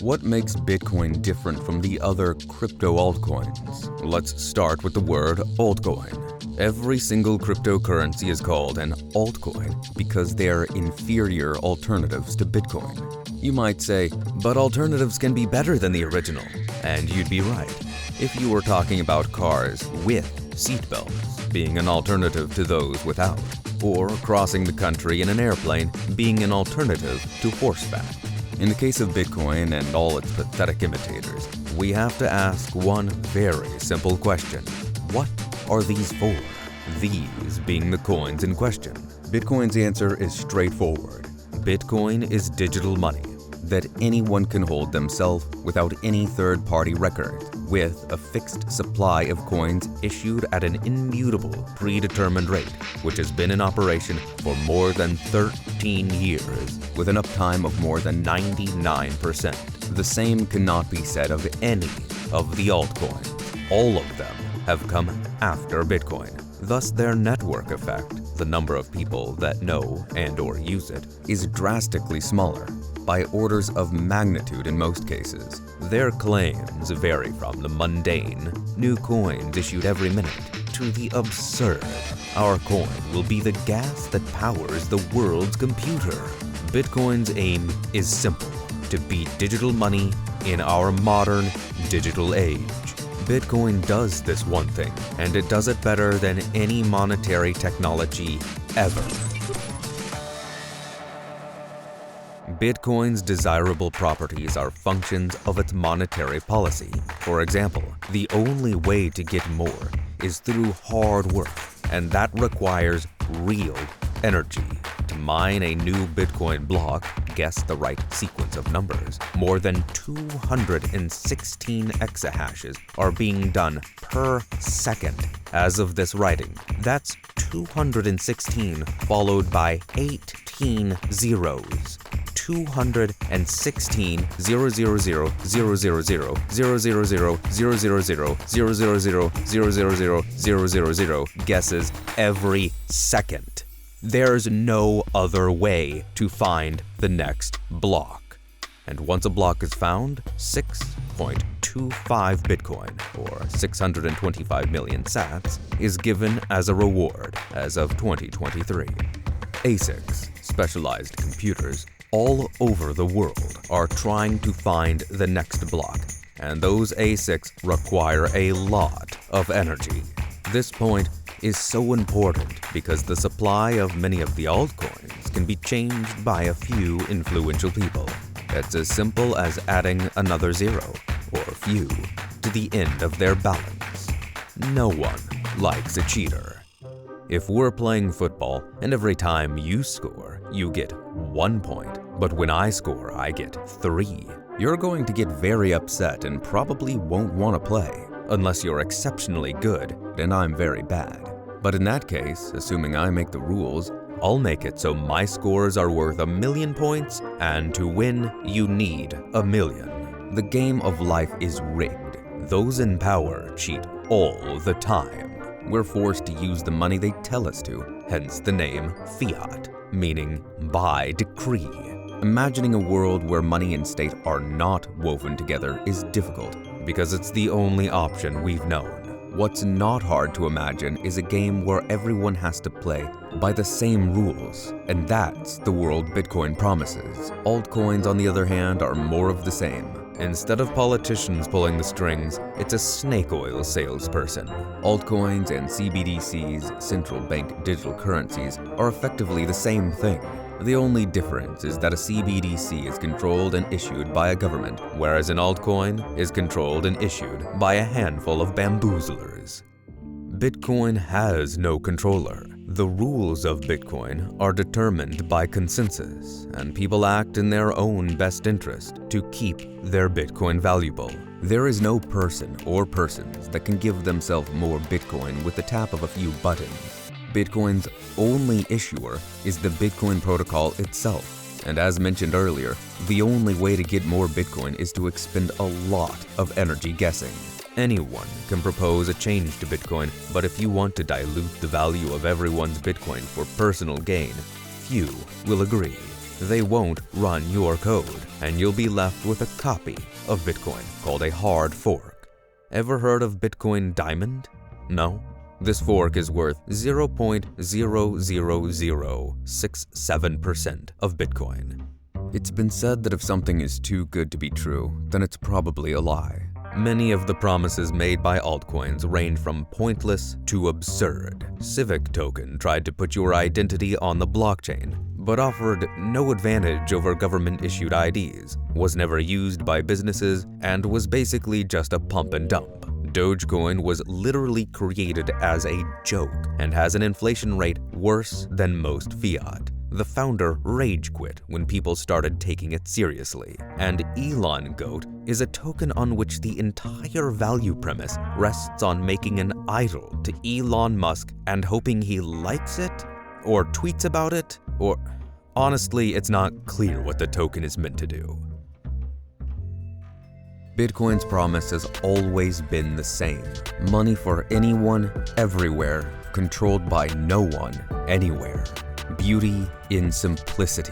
What makes Bitcoin different from the other crypto altcoins? Let's start with the word altcoin. Every single cryptocurrency is called an altcoin because they're inferior alternatives to Bitcoin. You might say, but alternatives can be better than the original. And you'd be right, if you were talking about cars with seatbelts being an alternative to those without, or crossing the country in an airplane being an alternative to horseback. In the case of Bitcoin and all its pathetic imitators, we have to ask one very simple question. What are these for? These being the coins in question. Bitcoin's answer is straightforward. Bitcoin is digital money that anyone can hold themselves without any third-party records, with a fixed supply of coins issued at an immutable, predetermined rate, which has been in operation for more than 13 years, with an uptime of more than 99%. The same cannot be said of any of the altcoins. All of them have come after Bitcoin. Thus, their network effect, the number of people that know and/or use it, is drastically smaller, by orders of magnitude in most cases. Their claims vary from the mundane, new coins issued every minute, to the absurd, our coin will be the gas that powers the world's computer. Bitcoin's aim is simple, to beat digital money in our modern digital age. Bitcoin does this one thing, and it does it better than any monetary technology ever. Bitcoin's desirable properties are functions of its monetary policy. For example, the only way to get more is through hard work, and that requires real energy. To mine a new Bitcoin block, guess the right sequence of numbers, more than 216 exahashes are being done per second as of this writing. That's 216 followed by 18 zeros. 216 000 000 000 000 000 000 000 guesses every second. There's no other way to find the next block. And once a block is found, 6.25 Bitcoin, or 625 million sats, is given as a reward as of 2023. ASICs, specialized computers, all over the world are trying to find the next block, and those ASICs require a lot of energy. This point is so important because the supply of many of the altcoins can be changed by a few influential people. It's as simple as adding another zero, or few, to the end of their balance. No one likes a cheater. If we're playing football and every time you score, you get 1 point, but when I score, I get 3, you're going to get very upset and probably won't want to play, unless you're exceptionally good and I'm very bad. But in that case, assuming I make the rules, I'll make it so my scores are worth 1,000,000 points, and to win, you need 1,000,000. The game of life is rigged. Those in power cheat all the time. We're forced to use the money they tell us to, hence the name fiat, meaning by decree. Imagining a world where money and state are not woven together is difficult, because it's the only option we've known. What's not hard to imagine is a game where everyone has to play by the same rules, and that's the world Bitcoin promises. Altcoins, on the other hand, are more of the same. Instead of politicians pulling the strings, it's a snake oil salesperson. Altcoins and CBDCs, central bank digital currencies, are effectively the same thing. The only difference is that a CBDC is controlled and issued by a government, whereas an altcoin is controlled and issued by a handful of bamboozlers. Bitcoin has no controller. The rules of Bitcoin are determined by consensus, and people act in their own best interest to keep their Bitcoin valuable. There is no person or persons that can give themselves more Bitcoin with the tap of a few buttons. Bitcoin's only issuer is the Bitcoin protocol itself, and as mentioned earlier, the only way to get more Bitcoin is to expend a lot of energy guessing. Anyone can propose a change to Bitcoin, but if you want to dilute the value of everyone's Bitcoin for personal gain, few will agree. they won't run your code, and you'll be left with a copy of Bitcoin called a hard fork. Ever heard of Bitcoin Diamond? No? This fork is worth 0.00067% of Bitcoin. It's been said that if something is too good to be true, then it's probably a lie. Many of the promises made by altcoins range from pointless to absurd. Civic Token tried to put your identity on the blockchain, but offered no advantage over government-issued IDs, was never used by businesses, and was basically just a pump and dump. Dogecoin was literally created as a joke and has an inflation rate worse than most fiat. The founder rage quit when people started taking it seriously, and Elon Goat is a token on which the entire value premise rests on making an idol to Elon Musk and hoping he likes it, or tweets about it, or… Honestly, it's not clear what the token is meant to do. Bitcoin's promise has always been the same. Money for anyone, everywhere, controlled by no one, anywhere. Beauty in simplicity.